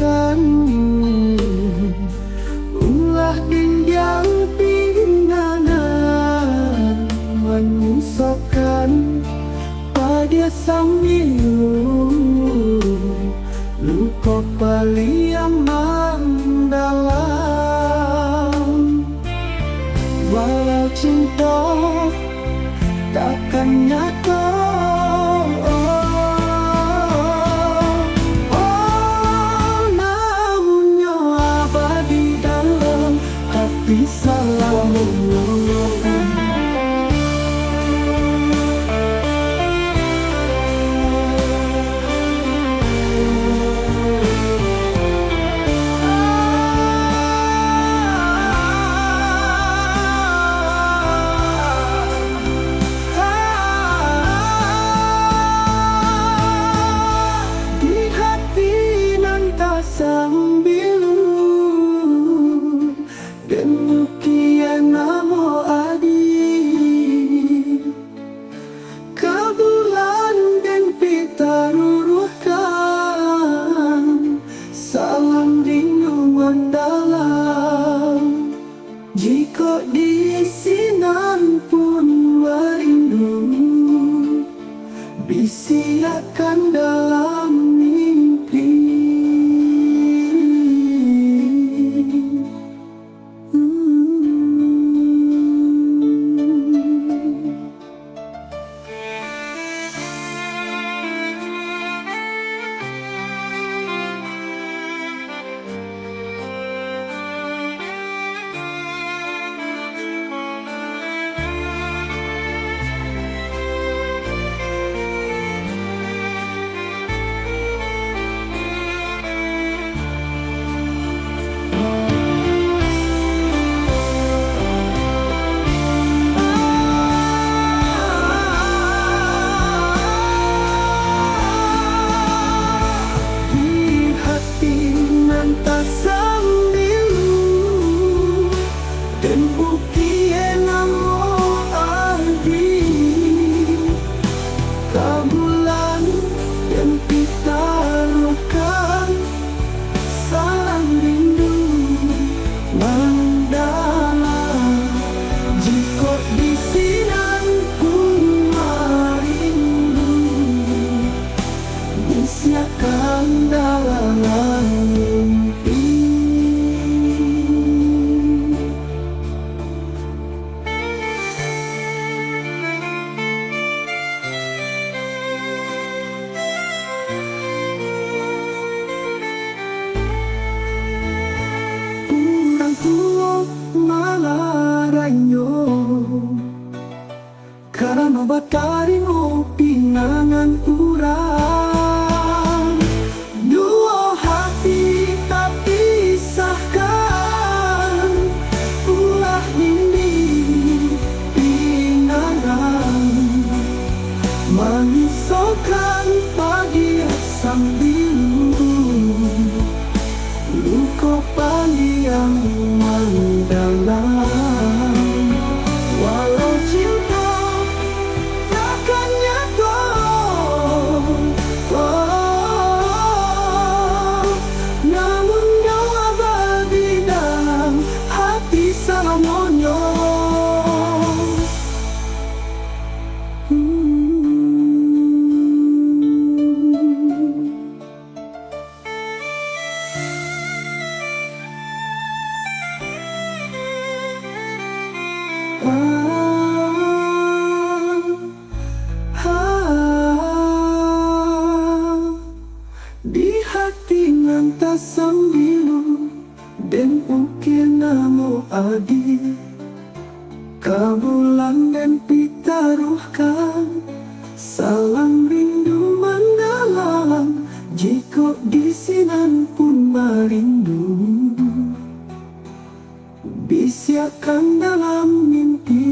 bisiakan ulah tinggal pinganan menyusahkan pada sambil luka paliang mendalam. Walau cinta takkan nyata, namunnya abadi dalam hati selalu. Sambilu dan mukian namo adi kabulan dan pitaruruhkan salam rindu mendalam. Jika di sinan pun merindu bisiakan dalam mimpi. Dan bukien namo adi kabulan dan pitaruhkan salam rindu mendalam. Jika di sinan pun merindu bisiakan dalam mimpi. Malaranyo karena batarimu pinangan urang. Dua hati tak pisahkan ulah dinding pinangan menyusahkan pagi sambil luka paliang mendalam. Walau cinta takkan nyata, namun kau abadi dalam hati selamanya. Di hati ngantas sambilu dan ukir namo adi kabulan dan pitaruhkan salam rindu mendalam. Jika di sinan pun merindu bisiakan dalam mimpi.